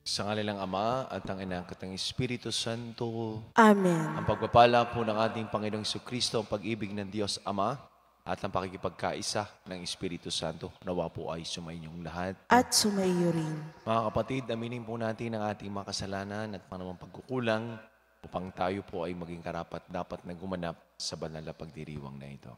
Sa ngalan ng Ama at ng Anak at ng Espiritu Santo. Amen. Ang pagpapala po ng ating Panginoong Jesucristo, ang pag-ibig ng Diyos Ama, at ang pakikipagkaisa ng Espiritu Santo, nawa po ay sumainyong lahat. At sumaiyo rin. Mga kapatid, aminin po natin ang ating mga kasalanan at panamang pagkukulang upang tayo po ay maging karapat-dapat na gumanap sa banal na pagdiriwang na ito.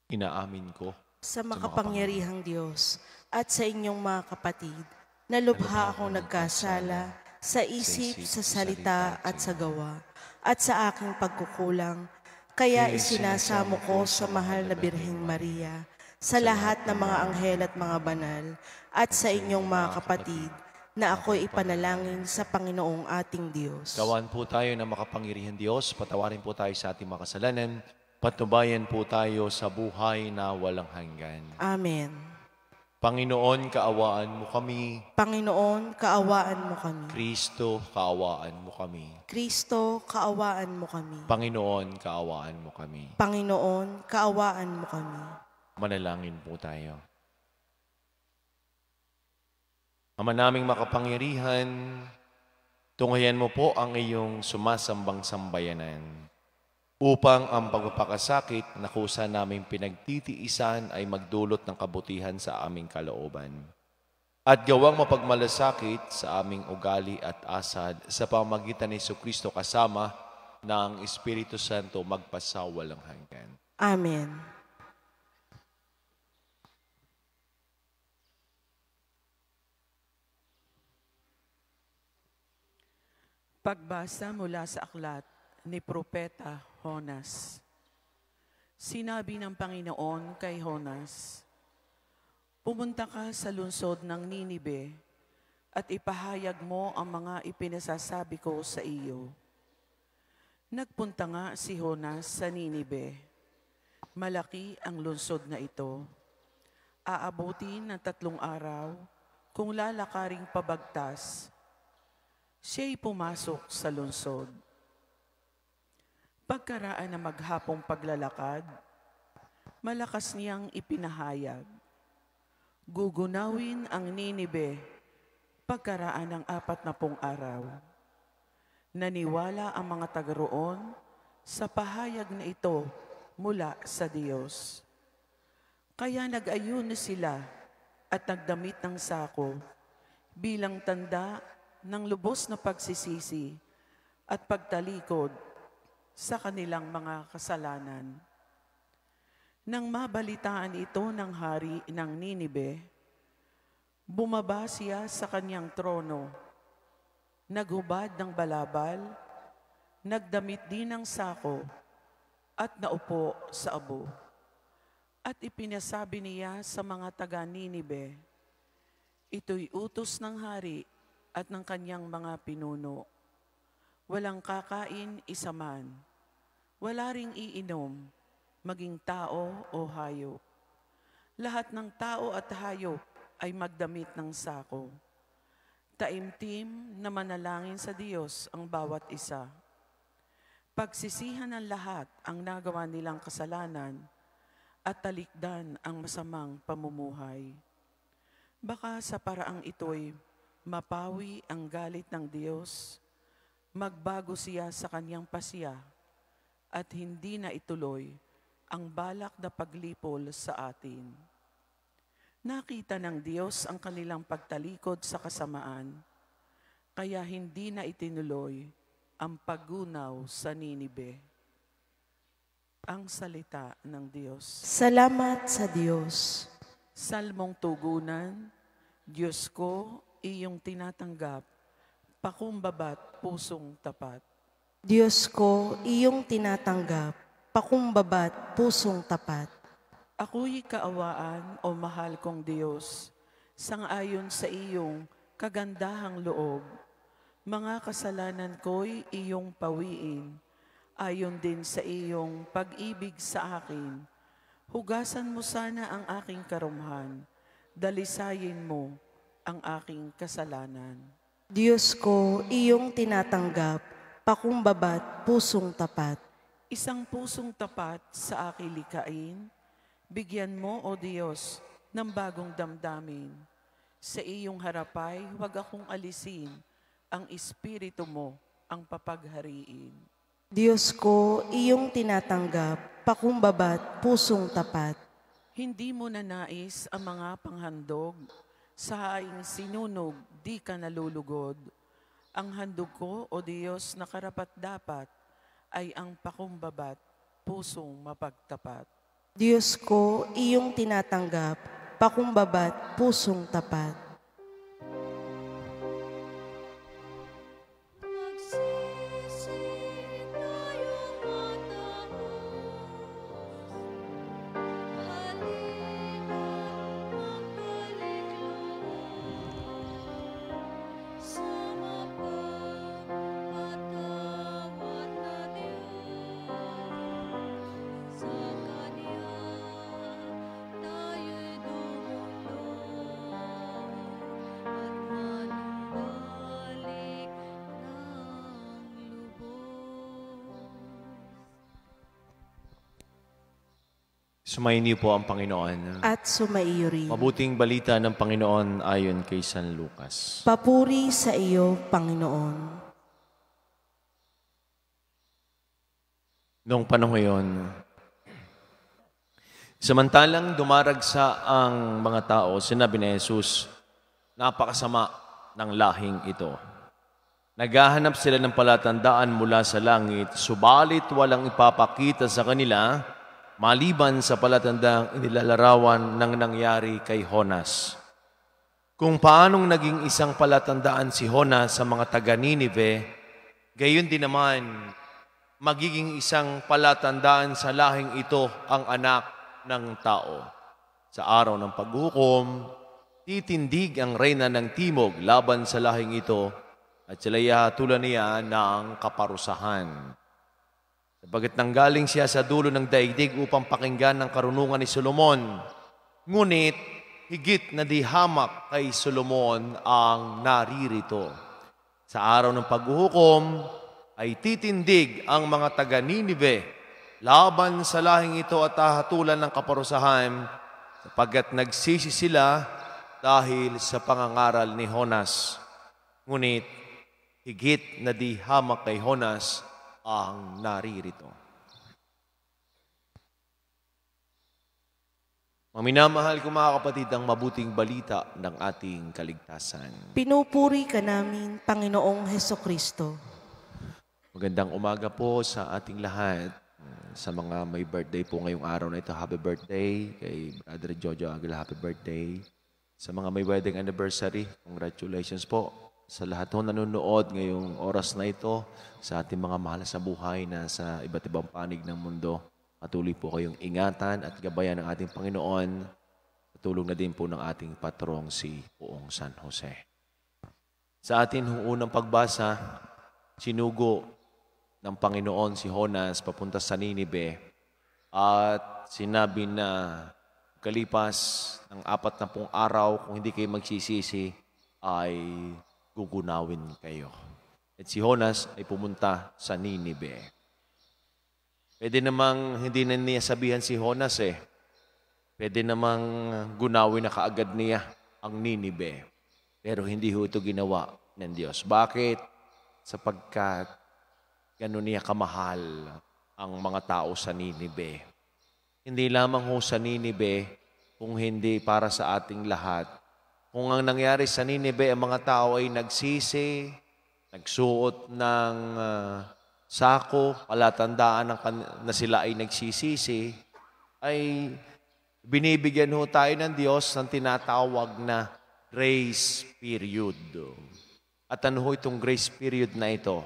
Inaamin ko Sa makapangyarihang Diyos at sa inyong mga kapatid, na lubha akong nagkasala sa isip, sa salita at sa gawa, at sa aking pagkukulang. Kaya isinasamo ko sa mahal na Birheng Maria, sa lahat ng mga anghel at mga banal, at sa inyong mga kapatid, na ako'y ipanalangin sa Panginoong ating Diyos. Gawan po tayo ng makapangyarihan Diyos, patawarin po tayo sa ating mga kasalanan, patnubayan po tayo sa buhay na walang hanggan. Amen. Panginoon, kaawaan mo kami. Panginoon, kaawaan mo kami. Kristo, kaawaan mo kami. Kristo, kaawaan mo kami. Panginoon, kaawaan mo kami. Panginoon, kaawaan mo kami. Manalangin po tayo. Ama naming makapangyarihan, tunghayan mo po ang iyong sumasambang sambayanan upang ang pagpapakasakit na kusa naming pinagtitiisan ay magdulot ng kabutihan sa aming kalooban. At gawang mapagmalasakit sa aming ugali at asad sa pamamagitan ni Jesucristo kasama ng Espiritu Santo magpasawalang hanggan. Amen. Pagbasa mula sa aklat ni Propeta Jonas. Sinabi ng Panginoon kay Jonas, "Pumunta ka sa lungsod ng Ninibe at ipahayag mo ang mga ipinasasabi ko sa iyo." Nagpunta nga si Jonas sa Ninibe. Malaki ang lungsod na ito. Aabutin ng 3 araw kung lalakaring pabagtas. Siya'y pumasok sa lungsod. Pagkaraan na maghapong paglalakad, malakas niyang ipinahayag, gugunawin ang Ninibe pagkaraan ng 40 araw. Naniwala ang mga taga roon sa pahayag na ito mula sa Diyos. Kaya nag-ayuno sila at nagdamit ng sako bilang tanda ng lubos na pagsisisi at pagtalikod sa kanilang mga kasalanan. Nang mabalitaan ito ng hari ng Ninibe, bumaba siya sa kanyang trono, naghubad ng balabal, nagdamit din ng sako, at naupo sa abo. At ipinasabi niya sa mga taga Ninibe, ito'y utos ng hari at ng kanyang mga pinuno. Walang kakain isa man, wala ring iinom, maging tao o hayop. Lahat ng tao at hayop ay magdamit ng sako. Taimtim na manalangin sa Diyos ang bawat isa. Pagsisihan ng lahat ang nagawa nilang kasalanan at talikdan ang masamang pamumuhay. Baka sa paraang ito'y mapawi ang galit ng Diyos, magbago siya sa kanyang pasya, at hindi na ituloy ang balak na paglipol sa atin. Nakita ng Diyos ang kanilang pagtalikod sa kasamaan, kaya hindi na itinuloy ang paggunaw sa Ninibe. Ang salita ng Diyos. Salamat sa Diyos. Salmong tugunan, Diyos ko, iyong tinatanggap, pakumbabat pusong tapat. Diyos ko, iyong tinatanggap, pakumbabat pusong tapat. Ako'y kaawaan o mahal kong Diyos, sangayon sa iyong kagandahang loob. Mga kasalanan ko'y iyong pawiin, ayon din sa iyong pag-ibig sa akin. Hugasan mo sana ang aking karumhan, dalisayin mo ang aking kasalanan. Diyos ko, iyong tinatanggap, pakumbabat pusong tapat. Isang pusong tapat sa aking likain, Bigyan mo, O Diyos, ng bagong damdamin. Sa iyong harapay, huwag akong alisin. Ang Espiritu mo ang papaghariin. Diyos ko, iyong tinatanggap, pakumbabat, pusong tapat. Hindi mo nanais ang mga panghandog. Sa haing sinunog, di ka nalulugod. Ang handog ko, O Diyos, na karapat-dapat, ay ang pakumbabat, pusong mapagtapat. Diyos ko, iyong tinatanggap, pakumbabat, pusong tapat. Sumayin niyo po ang Panginoon. At sumaiyo rin. Mabuting balita ng Panginoon ayon kay San Lucas. Papuri sa iyo, Panginoon. Noong panahon yon, samantalang dumaragsa ang mga tao, sinabi ni Jesus, napakasama ng lahing ito. Naghahanap sila ng palatandaan mula sa langit, subalit walang ipapakita sa kanila maliban sa palatandang inilalarawan ng nangyari kay Jonas. Kung paanong naging isang palatandaan si Jonas sa mga taga-Ninive, gayon din naman magiging isang palatandaan sa lahing ito ang anak ng tao. Sa araw ng paghukom, titindig ang reyna ng timog laban sa lahing ito at sila'y hatulan niya ng kaparusahan. Sapagat nanggaling siya sa dulo ng daigdig upang pakinggan ng karunungan ni Solomon. Ngunit, higit na di hamak kay Solomon ang naririto. Sa araw ng paghuhukom, ay titindig ang mga taga-Ninive laban sa lahing ito at hahatulan ng kaparusahan sapagat nagsisi sila dahil sa pangangaral ni Jonas. Ngunit, higit na di hamak kay Jonas ang naririto. Maminamahal ko mga kapatid, ang mabuting balita ng ating kaligtasan. Pinupuri ka namin, Panginoong Hesukristo. Magandang umaga po sa ating lahat. Sa mga may birthday po ngayong araw na ito, happy birthday. Kay Brother Jojo Aguila, happy birthday. Sa mga may wedding anniversary, congratulations po. Sa lahat ng nanonood ngayong oras na ito, sa ating mga mahal sa buhay na sa iba't ibang panig ng mundo, patuloy po kayong ingatan at gabayan ng ating Panginoon. Patulong na din po ng ating patrong si Poong San Jose. Sa ating unang pagbasa, sinugo ng Panginoon si Jonas papunta sa Ninive at sinabi na kalipas ng 40 araw, kung hindi kayo magsisisi, ay gugunawin kayo. At si Jonas ay pumunta sa Ninive. Pwede namang hindi na niya sabihan si Jonas Pwede namang gunawin na kaagad niya ang Ninive. Pero hindi ho ito ginawa ng Diyos. Bakit? Sapagkat gano'n niya kamahal ang mga tao sa Ninive. Hindi lamang ho sa Ninive, kung hindi para sa ating lahat. Kung ang nangyari sa Ninive, ang mga tao ay nagsisi, nagsuot ng sako, palatandaan na sila ay nagsisisi, ay binibigyan ho tayo ng Diyos ng tinatawag na grace period. At ano ho itong grace period na ito?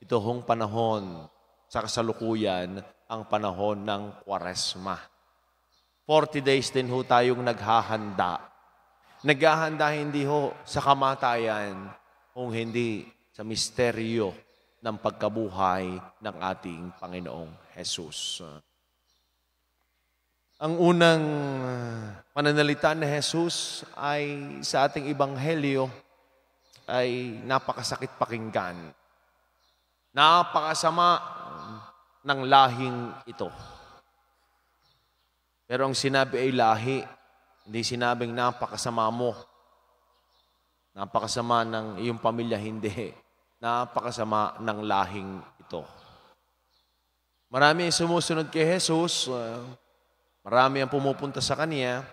Ito hong panahon sa kasalukuyan, ang panahon ng Kwaresma. 40 days din ho tayong naghahanda. Naghahanda hindi ho sa kamatayan, kung hindi sa misteryo ng pagkabuhay ng ating Panginoong Jesus. Ang unang pananalita ni Jesus ay sa ating Ebanghelyo ay napakasakit pakinggan. Napakasama ng lahing ito. Pero ang sinabi ay lahi. Hindi sinabing napakasama mo. Napakasama ng iyong pamilya, hindi. Napakasama ng lahing ito. Marami ang sumusunod kay Jesus. Marami ang pumupunta sa Kanya.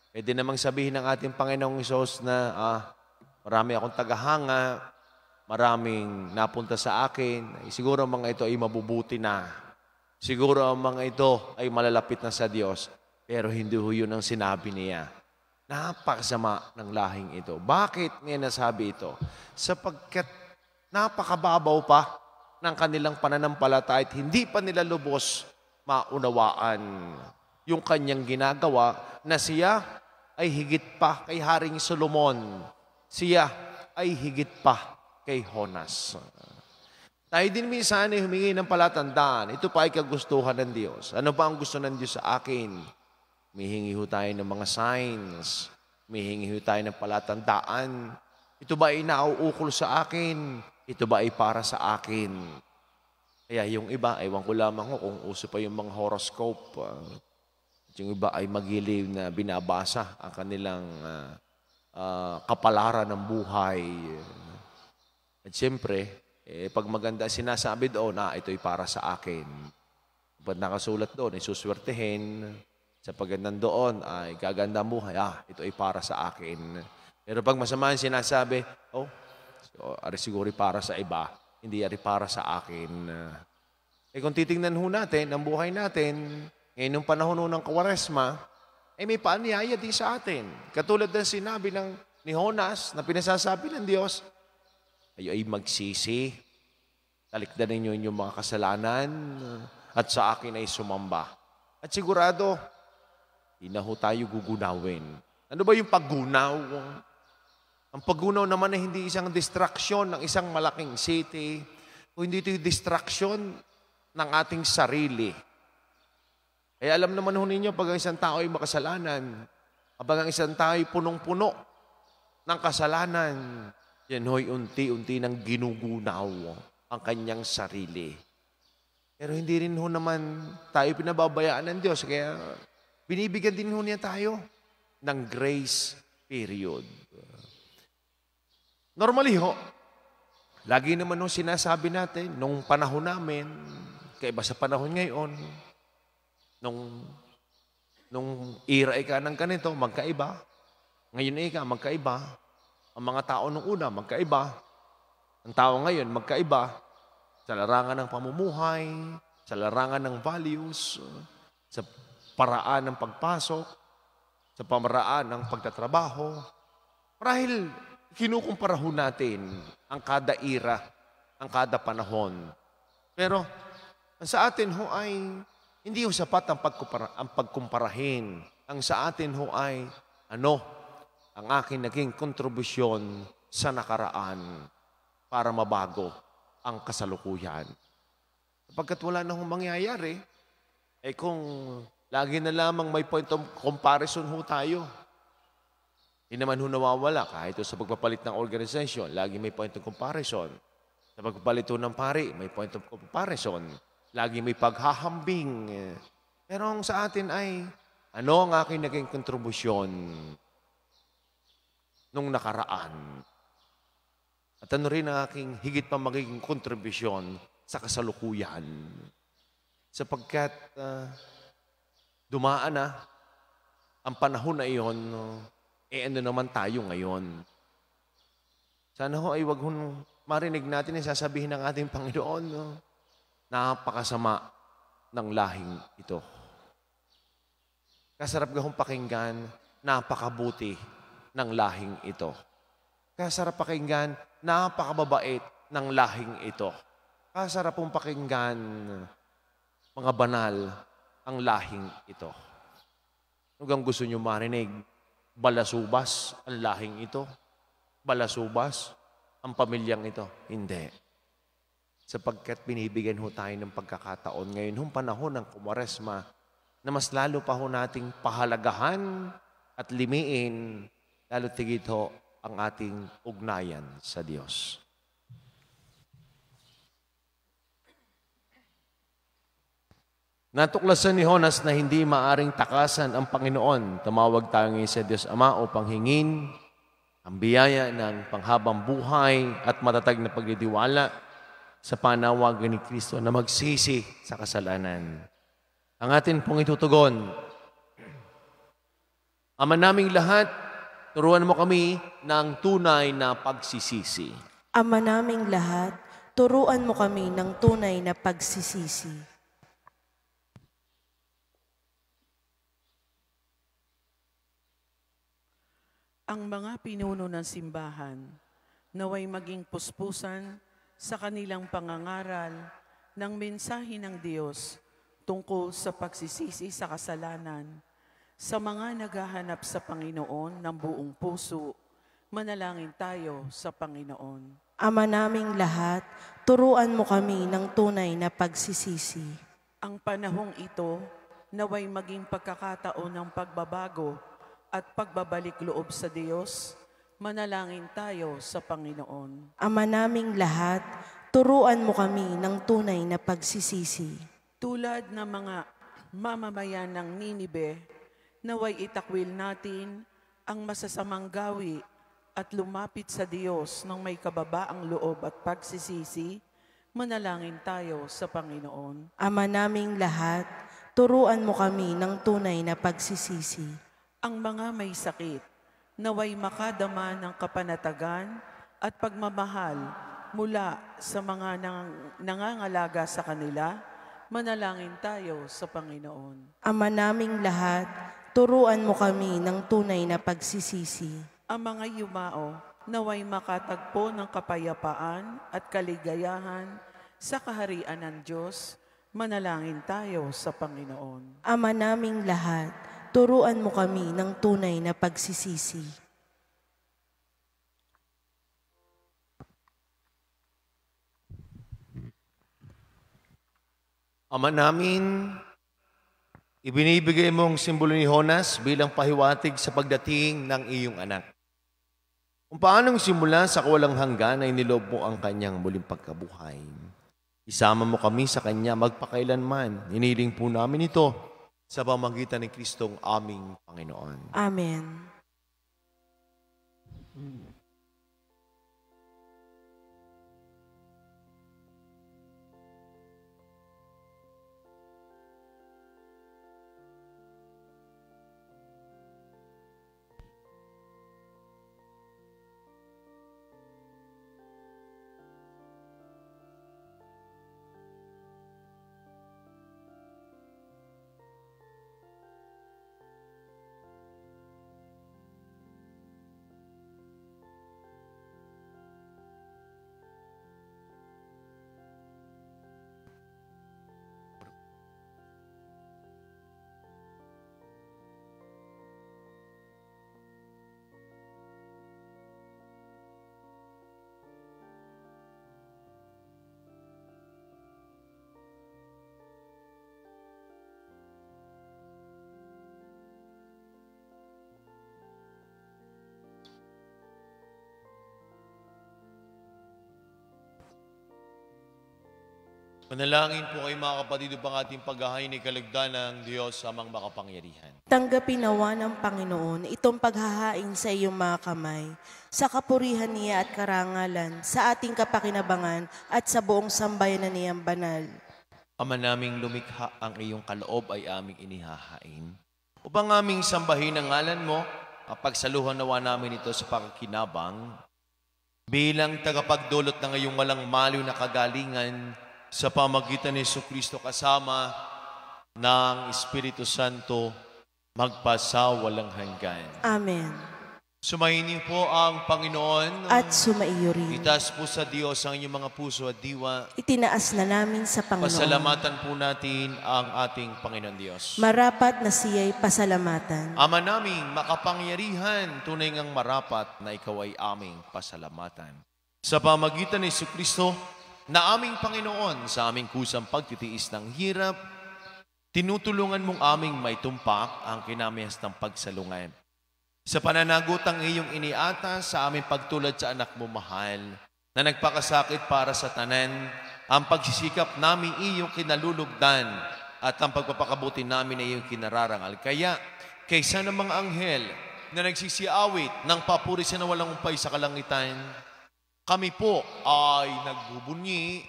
Pwede namang sabihin ng ating Panginoong Hesus na marami akong tagahanga, maraming napunta sa akin. Siguro ang mga ito ay mabubuti na. Siguro ang mga ito ay malalapit na sa Diyos. Pero hindi ho yun ang sinabi niya. Napakasama ng lahing ito. Bakit niya nasabi ito? Sapagkat napakababaw pa ng kanilang pananampalataya at hindi pa nila lubos maunawaan yung kanyang ginagawa na siya ay higit pa kay Haring Solomon. Siya ay higit pa kay Jonas. Tayo din minsan ay humingi ng palatandaan. Ito pa ay kagustuhan ng Diyos. Ano ba ang gusto ng Diyos sa akin? Mihingi ho tayo ng mga signs. Mihingi ho tayo ng palatandaan. Ito ba ay nauukol sa akin? Ito ba ay para sa akin? Kaya yung iba, ewan ko lamang ho kung uso pa yung mga horoscope. Yung iba ay magiliw na binabasa ang kanilang kapalaran ng buhay. At siyempre, pag maganda sinasabi doon, ito'y para sa akin. Pag nakasulat doon, isuswertehin. Sa pagandang doon, ay gaganda ang buhay. Ito ay para sa akin. Pero pag masama yung sinasabi, ari siguro para sa iba, hindi ari para sa akin. Kung titingnan ho natin, ang buhay natin, ngayon nung panahon ng Kwaresma, may paanyaya din sa atin. Katulad ng sinabi ni Jonas na pinasasabi ng Diyos, kayo ay magsisi, talikdan ninyo inyong mga kasalanan, at sa akin ay sumamba. At sigurado, hindi na ho tayo gugunawin. Ano ba yung paggunaw? Ang paggunaw naman ay hindi isang distraction ng isang malaking city, o hindi ito yung distraction ng ating sarili. Kaya alam naman ho ninyo, pag ang isang tao ay makasalanan, kapag ang isang tao ay punong-puno ng kasalanan, yan ho'y unti-unti nang ginugunaw ang kanyang sarili. Pero hindi rin ho naman tayo pinababayaan ng Diyos, kaya binibigyan din ho niya tayo ng grace period. Normally ho, lagi naman ho sinasabi natin, nung panahon namin, kaiba sa panahon ngayon, nung era ika ng ganito, magkaiba. Ngayon ika, magkaiba. Ang mga tao nung una, magkaiba. Ang tao ngayon, magkaiba. Sa larangan ng pamumuhay, sa larangan ng values, sa paraan ng pagpasok, sa pamaraan ng pagtatrabaho. Marahil, kinukumpara ho natin ang kada era, ang kada panahon. Pero, sa atin ho ay hindi ho sapat ang pagkumparahin. Ang sa atin ho ay, ang aking naging kontribusyon sa nakaraan para mabago ang kasalukuyan. Sapagkat wala na hong mangyayari, kung lagi na lamang may point of comparison ho tayo, hindi naman ho nawawala kahit sa pagpapalit ng organisasyon, lagi may point of comparison. Sa pagpapalit ng pari, may point of comparison. Lagi may paghahambing. Pero ang sa atin ay, ang aking naging kontribusyon nung nakaraan? At ano rin ang aking higit pa magiging kontribusyon sa kasalukuyan? Sapagkat dumaan na ang panahon na iyon, ano naman tayo ngayon? Sana ho ay wag hong marinig natin ang sasabihin ng ating Panginoon, napakasama ng lahing ito. Kasarap gahong pakinggan, napakabuti ng lahing ito. Kasarap pakinggan, napakababait ng lahing ito. Kasarap pong pakinggan, mga banal, ang lahing ito. Hanggang gusto nyo marinig, balasubas ang lahing ito. Balasubas ang pamilyang ito. Hindi. Sapagkat binibigyan ho tayo ng pagkakataon ngayon, hong panahon ng Kumaresma, na mas lalo pa ho nating pahalagahan at limiin, lalo tigit ho ang ating ugnayan sa Diyos. Natuklasan ni Jonas na hindi maaring takasan ang Panginoon. Tumawag tayo ngayon sa Diyos Ama upang hingin ang biyaya ng panghabang buhay at matatag na pagdidiwala sa panawagan ni Kristo na magsisi sa kasalanan. Ang atin pong itutugon, Ama naming lahat, turuan mo kami ng tunay na pagsisisi. Ama naming lahat, turuan mo kami ng tunay na pagsisisi. Ang mga pinuno ng simbahan naway maging puspusan sa kanilang pangangaral ng mensahe ng Diyos tungkol sa pagsisisi sa kasalanan. Sa mga naghahanap sa Panginoon ng buong puso, manalangin tayo sa Panginoon. Ama naming lahat, turuan mo kami ng tunay na pagsisisi. Ang panahong ito naway maging pagkakataon ng pagbabago at pagbabalik loob sa Diyos, manalangin tayo sa Panginoon. Ama naming lahat, turuan mo kami ng tunay na pagsisisi. Tulad ng mga mamamayan ng Ninibe, naway itakwil natin ang masasamang gawi at lumapit sa Diyos ng may kababaang loob at pagsisisi, manalangin tayo sa Panginoon. Ama naming lahat, turuan mo kami ng tunay na pagsisisi. Ang mga may sakit, naway makadama ng kapanatagan at pagmamahal mula sa mga nangangalaga sa kanila, manalangin tayo sa Panginoon. Ama naming lahat, turuan mo kami ng tunay na pagsisisi. Ang mga yumao, naway makatagpo ng kapayapaan at kaligayahan sa kaharian ng Diyos, manalangin tayo sa Panginoon. Ama naming lahat, turuan mo kami ng tunay na pagsisisi. Ama namin, ibinibigay mong simbolo ni Jonas bilang pahiwatig sa pagdating ng iyong anak. Kung paanong simula sa kawalang hanggan ay niloob mo ang kanyang muling pagkabuhay. Isama mo kami sa kanya magpakailanman. Hiniling po namin ito sa pamamagitan ni Kristong aming Panginoon. Amen. Manalangin po kayo mga kapatid upang ating paghahain ni kalugdan ng Diyos amang makapangyarihan. Tanggapin nawa ng Panginoon itong paghahain sa iyong mga kamay, sa kapurihan niya at karangalan, sa ating kapakinabangan at sa buong sambayanan niyang banal. Ama naming lumikha, ang iyong kaloob ay aming inihahain. Upang aming sambahin ang ngalan mo, pagsaluhan nawa namin ito sa pagkinabang, bilang tagapagdulot ng iyong walang maliw na kagalingan, sa pamagitan ni Jesucristo kasama ng Espiritu Santo, magpasawalang hanggan. Amen. Sumayin niyo po ang Panginoon. At sumaiyo rin. Itaas po sa Diyos ang inyong mga puso at diwa. Itinaas na namin sa Panginoon. Pasalamatan po natin ang ating Panginoon Diyos. Marapat na siya'y pasalamatan. Ama naming makapangyarihan, tunay ngang marapat na ikaw ay aming pasalamatan. Sa pamagitan ni Jesucristo, na aming Panginoon, sa aming kusang pagtitiis ng hirap, tinutulungan mong aming may tumpak ang kinamihas ng pagsalungan. Sa pananagutang iyong iniata sa aming pagtulad sa anak mo mahal, na nagpakasakit para sa tanan, ang pagsisikap namin iyong kinalulugdan, at ang pagpapakabuti namin ay iyong kinararangal. Kaya, kaysa ng mga anghel na nagsisiawit ng papuri sa nawalang umpay sa kalangitan, kami po ay nagbubunyi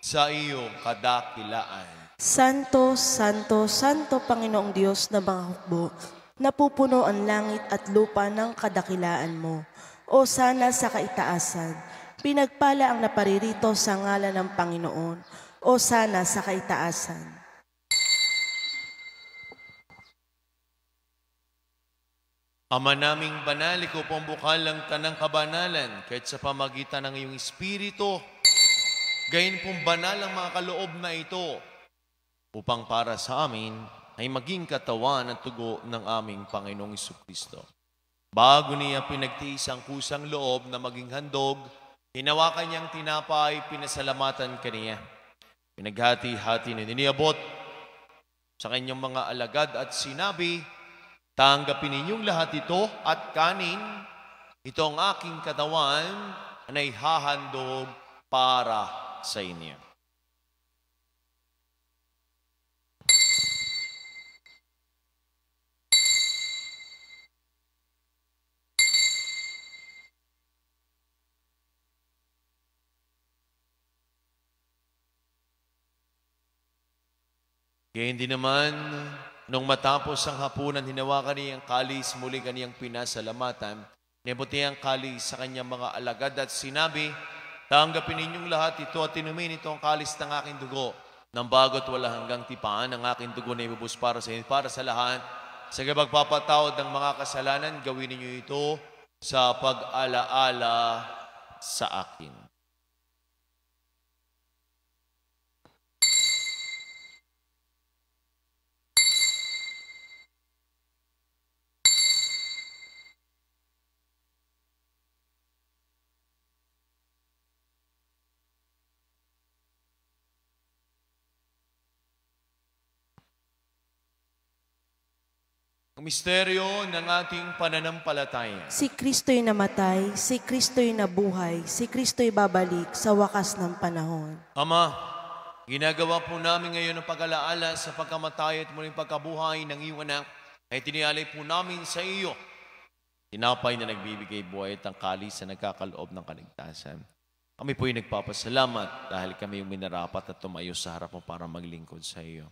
sa iyong kadakilaan. Santo, Santo, Santo Panginoong Diyos na mga hukbo, napupuno ang langit at lupa ng kadakilaan mo. O sana sa kaitaasan, pinagpala ang naparirito sa ngalan ng Panginoon. O sana sa kaitaasan. Ama naming banal, ikaw po ang bukal ng tanang kabanalan, kahit sa pamagitan ng iyong Espiritu, gayon pong banal ang mga kaloob na ito, upang para sa amin ay maging katawan at tugo ng aming Panginoong Jesucristo. Bago niya pinagtiis ang kusang loob na maging handog, hinawakan niyang tinapay, pinasalamatan kaniya. Pinaghati-hati na iniabot sa kanyang mga alagad at sinabi, tanggapin ninyong lahat ito at kanin, ito ang aking katawan na ihahandog para sa inyo. Kaya hindi naman, nung matapos ang hapunan, hinawakan niya ang kalis, muli kaniyang pinasalamatan. Nibuti ang kalis sa kanyang mga alagad at sinabi, tanggapin ninyong lahat ito at inumin ito ang kalis ng aking dugo. Nang bago't wala hanggang tipaan, ang aking dugo na ibubus para sa lahat. Sa pagpapatawad ng mga kasalanan, gawin ninyo ito sa pag-alaala sa akin. Ang misteryo ng ating pananampalataya. Si Kristo'y namatay, si Kristo'y nabuhay, si Kristo'y babalik sa wakas ng panahon. Ama, ginagawa po namin ngayon ang pag-alaala sa pagkamatay at muling pagkabuhay ng iyong anak ay tinialay po namin sa iyo. Tinapay na nagbibigay buhay at ang kalis na nagkakaloob ng kaligtasan. Kami po ay nagpapasalamat dahil kami yung minarapat at tumayo sa harap mo para maglingkod sa iyo.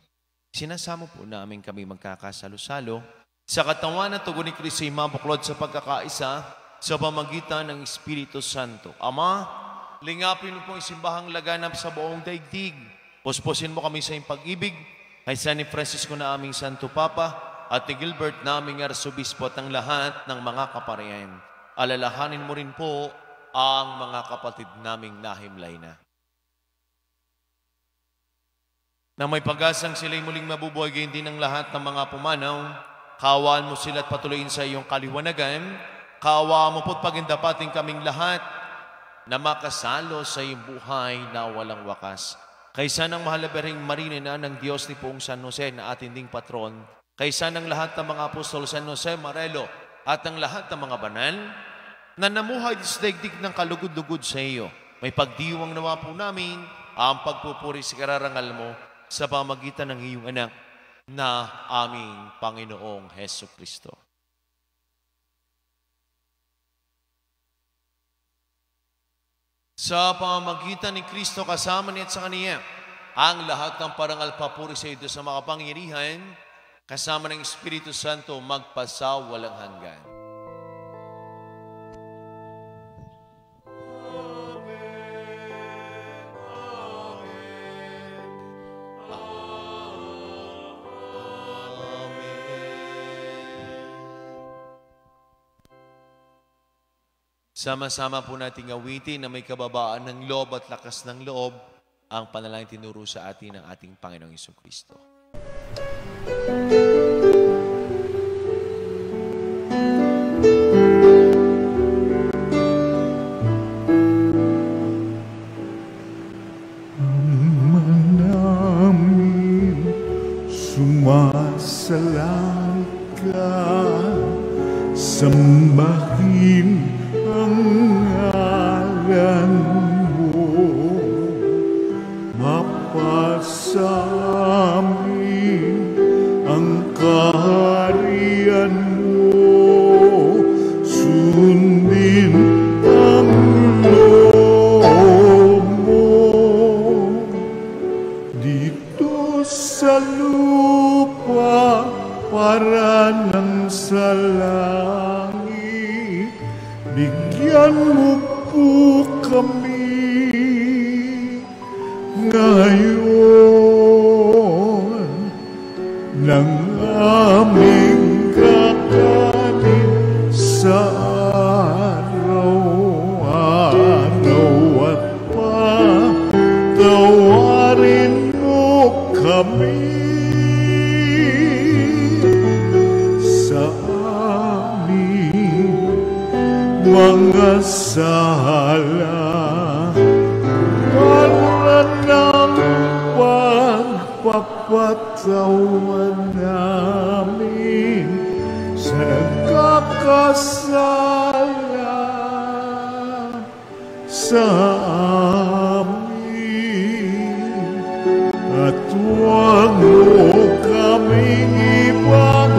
Sinasamo po namin kami magkakasalo-salo sa katawan at tugon ni Kristo ay mabuklod sa pagkakaisa sa pamagitan ng Espiritu Santo. Ama, lingapin mo po ang simbahang laganap sa buong daigdig. Puspusin mo kami sa iyong pag-ibig, kay San Francisco na aming Santo Papa at ni Gilbert na aming Arsobispo at ang lahat ng mga kaparian. Alalahanin mo rin po ang mga kapatid naming nahimlay na. Na may pag-asang sila'y muling mabubuhay, gayon din ang lahat ng mga pumanaw. Kaawaan mo sila at patuloyin sa iyong kaliwanagan. Kaawaan mo po't pagindapating kaming lahat na makasalo sa iyong buhay na walang wakas. Kaysa ng mahal na Birheng Maria na ng Diyos ni Poong San Jose na ating ding patron, kaysa ng lahat ng mga apostol San Jose Marelo at ang lahat ng mga banal na namuhay sa daigdig ng kalugod-lugod sa iyo, may pagdiwang nawa po namin ang pagpupuri sa kararangal mo sa pamagitan ng iyong anak na aming Panginoong Hesukristo. Sa pamamagitan ni Kristo kasama niya at sa Kaniya, ang lahat ng parangal papuri sa ito sa makapangyarihan, kasama ng Espiritu Santo magpasawalang hanggan. Sama-sama po nating awitin na may kababaan ng loob at lakas ng loob ang panalangin tinuro sa atin ng ating Panginoong Jesucristo. Ama namin, sumasalang ka, sambahin ang ngalan mo, mapasamin lupa para nang sa langit. Bigyan mo po kami ngayon ng aming kakanin sa araw-araw at patawarin mo kami sa aming mga sala para ng pagpapatawan namin sa nagkakasala sa amin. At huwag mo kaming ibang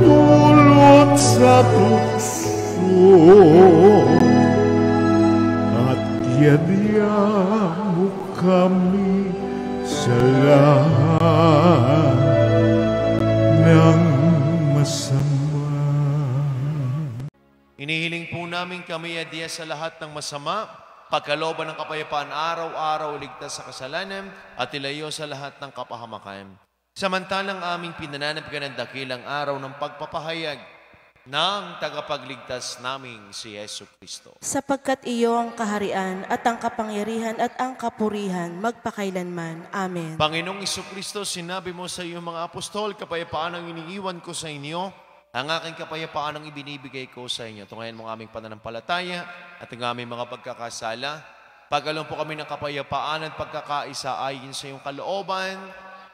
dulot sa tukso, at yadya mo kami sa lahat ng masama. Inihiling po namin kami adya sa lahat ng masama, pagkalooban ng kapayapaan araw-araw, ligtas sa kasalanan, at ilayo sa lahat ng kapahamakan. Samantalang aming pinananabigan ng dakilang araw ng pagpapahayag ng tagapagligtas naming si Yesu Kristo. Sapagkat iyo ang kaharian at ang kapangyarihan at ang kapurihan magpakailanman. Amen. Panginoong Kristo, sinabi mo sa iyong mga apostol, kapayapaan ang iniiwan ko sa inyo, ang aking kapayapaan ang ibinibigay ko sa inyo. Tungayan mo ang aming pananampalataya at ang aming mga pagkakasala. Pagkaloob po kami ng kapayapaan at pagkakaisa ayon sa iyong kalooban,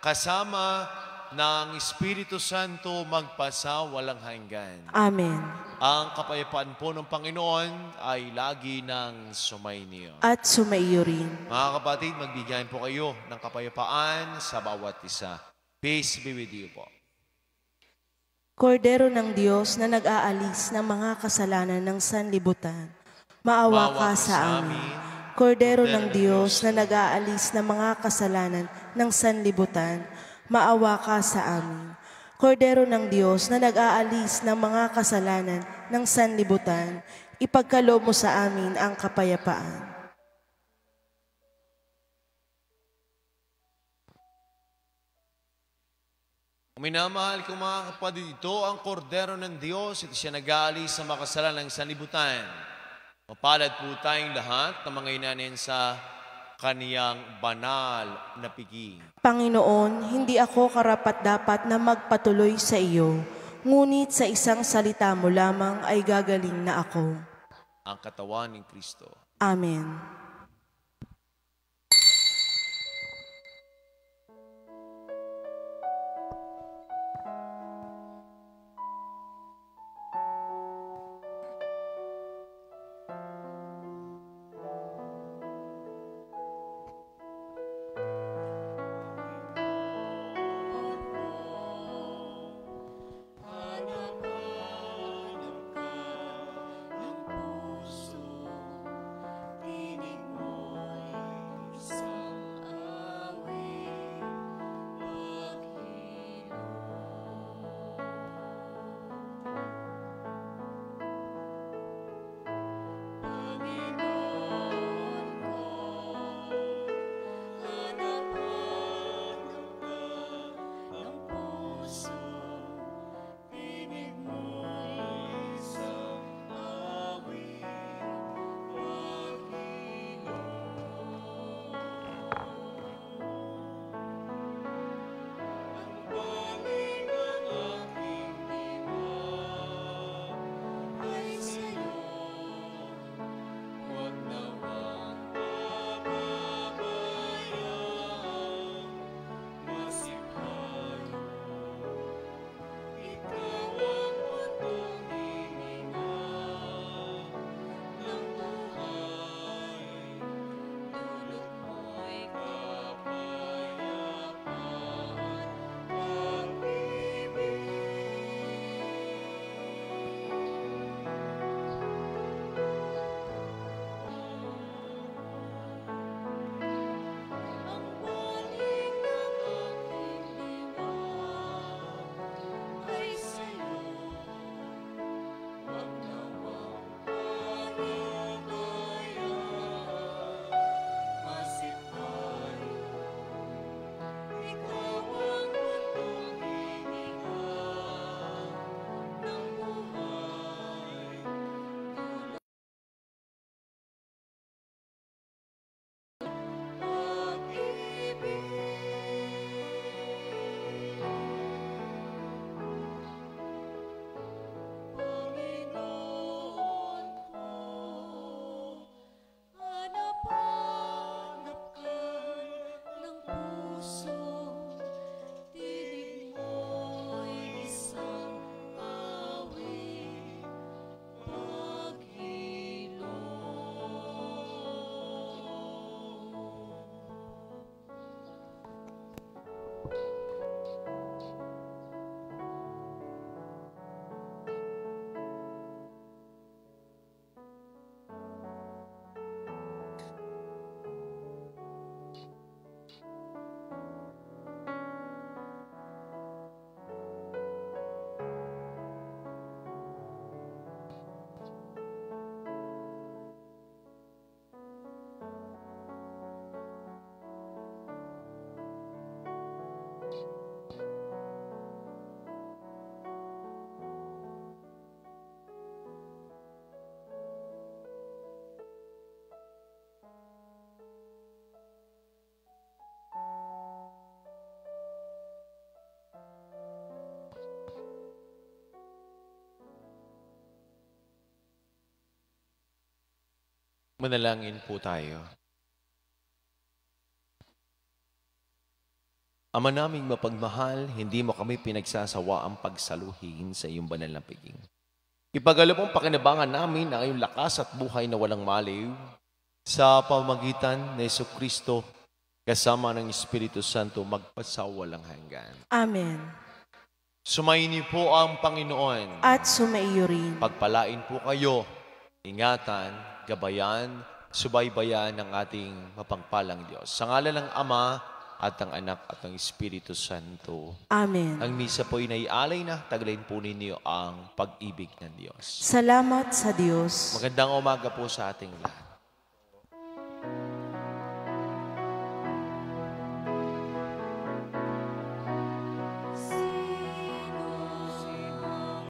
kasama ng Espiritu Santo magpasa walang hanggan. Amen. Ang kapayapaan po ng Panginoon ay lagi ng sumainyo. At sumaiyo rin. Mga kapatid, magbigyan po kayo ng kapayapaan sa bawat isa. Peace be with you po. Kordero ng Diyos na nag-aalis ng mga kasalanan ng sanlibutan, maawa ka sa amin. Kordero ng Diyos na nag-aalis ng mga kasalanan ng sanlibutan, maawa ka sa amin. Kordero ng Diyos na nag-aalis ng mga kasalanan ng sanlibutan, ipagkaloob mo sa amin ang kapayapaan. Minamahal ko mga kapatid, ito ang kordero ng Diyos. Ito siya nag-aalis sa makasalanan ng sanlibutan. Mapalad po tayong lahat na mga inanin sa kaniyang banal na pigi. Panginoon, hindi ako karapat-dapat na magpatuloy sa iyo, ngunit sa isang salita mo lamang ay gagaling na ako. Ang katawan ng Kristo. Amen. Piling Manalangin po tayo. Ama naming mapagmahal, hindi mo kami pinagsasawa ang pagsaluhin sa iyong banal na piging. Ipagalo mong pakinabangan namin ang iyong lakas at buhay na walang maliw sa pamagitan ni Jesucristo kasama ng Espiritu Santo magpasawalang hanggan. Amen. Sumayin po ang Panginoon. At sumaiyo rin. Pagpalain po kayo, ingatan, gabayan, subaybayan ng ating mapangpalang Diyos. Sa ngalan ng Ama, at ang Anak at ang Espiritu Santo. Amen. Ang misa po ay naialay na, taglayin po ninyo ang pag-ibig ng Diyos. Salamat sa Diyos. Magandang umaga po sa ating lahat.